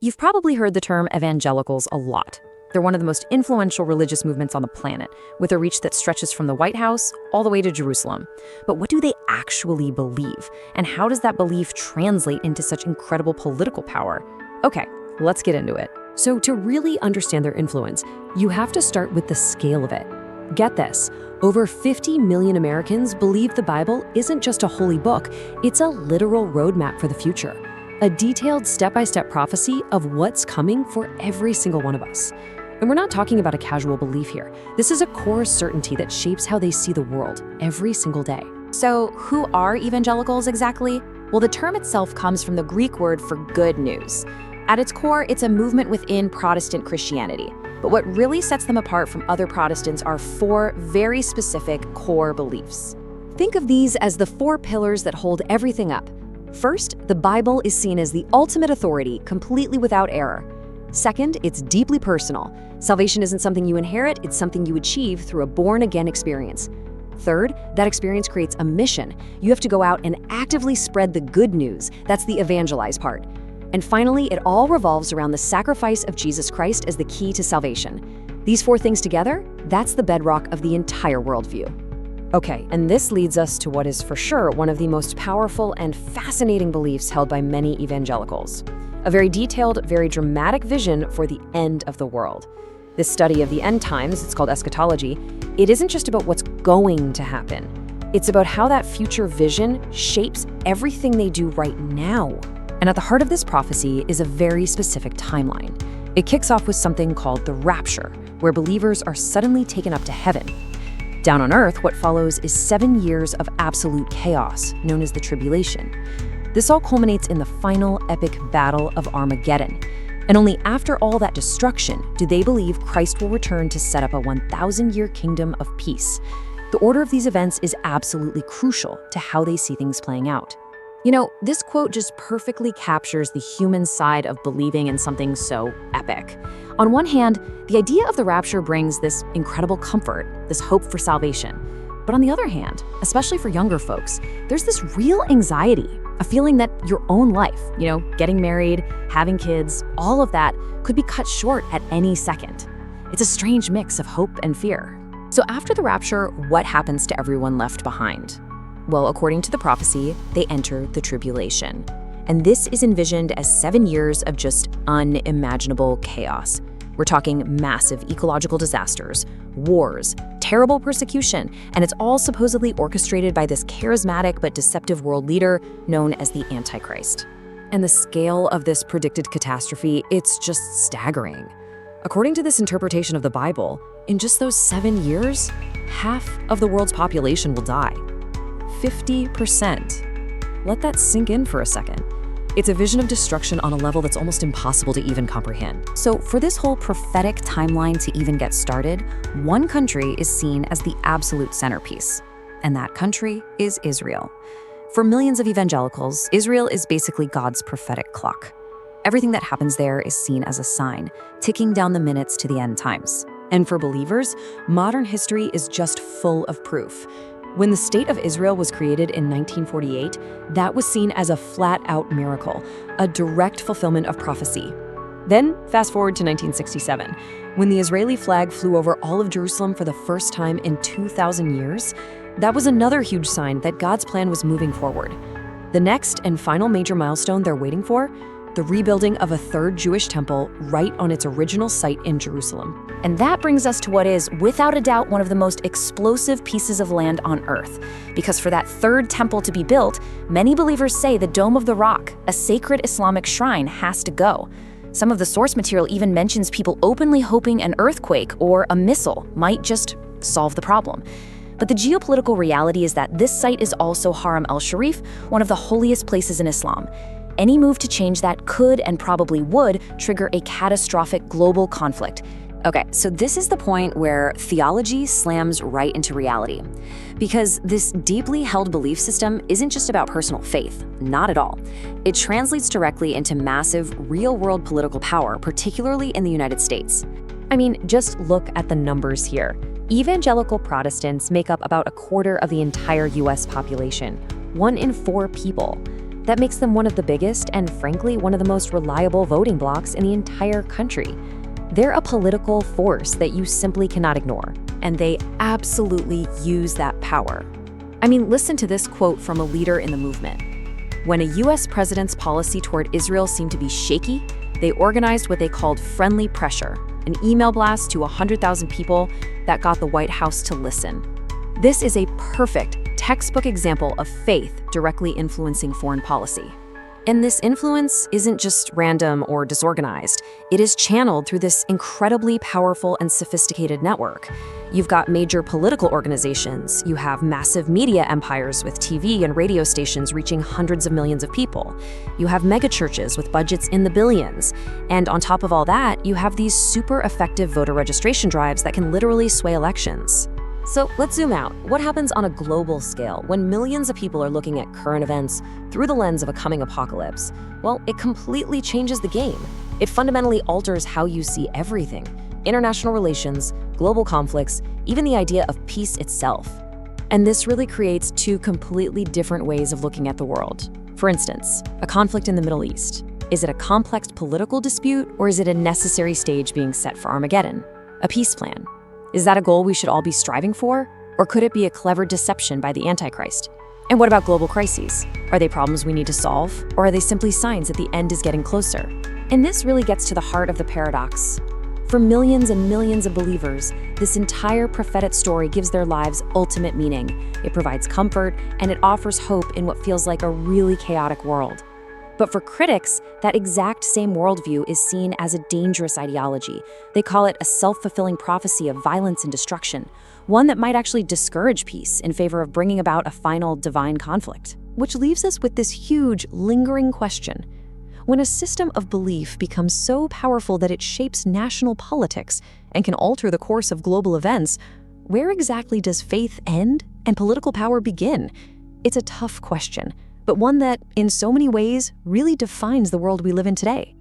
You've probably heard the term evangelicals a lot. They're one of the most influential religious movements on the planet, with a reach that stretches from the White House all the way to Jerusalem. But what do they actually believe? And how does that belief translate into such incredible political power? Okay, let's get into it. So to really understand their influence, you have to start with the scale of it. Get this, over 50 million Americans believe the Bible isn't just a holy book, it's a literal roadmap for the future. A detailed step-by-step prophecy of what's coming for every single one of us. And we're not talking about a casual belief here. This is a core certainty that shapes how they see the world every single day. So who are evangelicals exactly? Well, the term itself comes from the Greek word for good news. At its core, it's a movement within Protestant Christianity. But what really sets them apart from other Protestants are four very specific core beliefs. Think of these as the four pillars that hold everything up. First, the Bible is seen as the ultimate authority, completely without error. Second, it's deeply personal. Salvation isn't something you inherit, it's something you achieve through a born-again experience. Third, that experience creates a mission. You have to go out and actively spread the good news. That's the evangelize part. And finally, it all revolves around the sacrifice of Jesus Christ as the key to salvation. These four things together, that's the bedrock of the entire worldview. Okay, and this leads us to what is for sure one of the most powerful and fascinating beliefs held by many evangelicals. A very detailed, very dramatic vision for the end of the world. This study of the end times, it's called eschatology, it isn't just about what's going to happen. It's about how that future vision shapes everything they do right now. And at the heart of this prophecy is a very specific timeline. It kicks off with something called the Rapture, where believers are suddenly taken up to heaven. Down on earth, what follows is 7 years of absolute chaos, known as the Tribulation. This all culminates in the final epic battle of Armageddon. And only after all that destruction do they believe Christ will return to set up a 1,000-year kingdom of peace. The order of these events is absolutely crucial to how they see things playing out. You know, this quote just perfectly captures the human side of believing in something so epic. On one hand, the idea of the rapture brings this incredible comfort, this hope for salvation. But on the other hand, especially for younger folks, there's this real anxiety, a feeling that your own life, getting married, having kids, all of that could be cut short at any second. It's a strange mix of hope and fear. So after the rapture, what happens to everyone left behind? Well, according to the prophecy, they enter the tribulation. And this is envisioned as 7 years of just unimaginable chaos. We're talking massive ecological disasters, wars, terrible persecution, and it's all supposedly orchestrated by this charismatic but deceptive world leader known as the Antichrist. And the scale of this predicted catastrophe, it's just staggering. According to this interpretation of the Bible, in just those 7 years, half of the world's population will die. 50%. Let that sink in for a second. It's a vision of destruction on a level that's almost impossible to even comprehend. So for this whole prophetic timeline to even get started, one country is seen as the absolute centerpiece, and that country is Israel. For millions of evangelicals, Israel is basically God's prophetic clock. Everything that happens there is seen as a sign, ticking down the minutes to the end times. And for believers, modern history is just full of proof. When the State of Israel was created in 1948, that was seen as a flat-out miracle, a direct fulfillment of prophecy. Then, fast forward to 1967, when the Israeli flag flew over all of Jerusalem for the first time in 2,000 years, that was another huge sign that God's plan was moving forward. The next and final major milestone they're waiting for, the rebuilding of a third Jewish temple right on its original site in Jerusalem. And that brings us to what is, without a doubt, one of the most explosive pieces of land on earth. Because for that third temple to be built, many believers say the Dome of the Rock, a sacred Islamic shrine, has to go. Some of the source material even mentions people openly hoping an earthquake or a missile might just solve the problem. But the geopolitical reality is that this site is also Haram al-Sharif, one of the holiest places in Islam. Any move to change that could and probably would trigger a catastrophic global conflict. Okay, so this is the point where theology slams right into reality. Because this deeply held belief system isn't just about personal faith, not at all. It translates directly into massive, real-world political power, particularly in the United States. I mean, just look at the numbers here. Evangelical Protestants make up about a quarter of the entire US population, 1 in 4 people. That makes them one of the biggest and, frankly, one of the most reliable voting blocs in the entire country. They're a political force that you simply cannot ignore, and they absolutely use that power. I mean, listen to this quote from a leader in the movement. When a US president's policy toward Israel seemed to be shaky, they organized what they called friendly pressure, an email blast to 100,000 people that got the White House to listen. This is a perfect textbook example of faith directly influencing foreign policy. And this influence isn't just random or disorganized. It is channeled through this incredibly powerful and sophisticated network. You've got major political organizations, you have massive media empires with TV and radio stations reaching hundreds of millions of people. You have megachurches with budgets in the billions. And on top of all that, you have these super effective voter registration drives that can literally sway elections. So let's zoom out. What happens on a global scale when millions of people are looking at current events through the lens of a coming apocalypse? Well, it completely changes the game. It fundamentally alters how you see everything: international relations, global conflicts, even the idea of peace itself. And this really creates two completely different ways of looking at the world. For instance, a conflict in the Middle East. Is it a complex political dispute, or is it a necessary stage being set for Armageddon? A peace plan. Is that a goal we should all be striving for? Or could it be a clever deception by the Antichrist? And what about global crises? Are they problems we need to solve, or are they simply signs that the end is getting closer? And this really gets to the heart of the paradox. For millions and millions of believers, this entire prophetic story gives their lives ultimate meaning. It provides comfort, and it offers hope in what feels like a really chaotic world. But for critics, that exact same worldview is seen as a dangerous ideology. They call it a self-fulfilling prophecy of violence and destruction, one that might actually discourage peace in favor of bringing about a final divine conflict. Which leaves us with this huge, lingering question. When a system of belief becomes so powerful that it shapes national politics and can alter the course of global events, where exactly does faith end and political power begin? It's a tough question, but one that, in so many ways, really defines the world we live in today.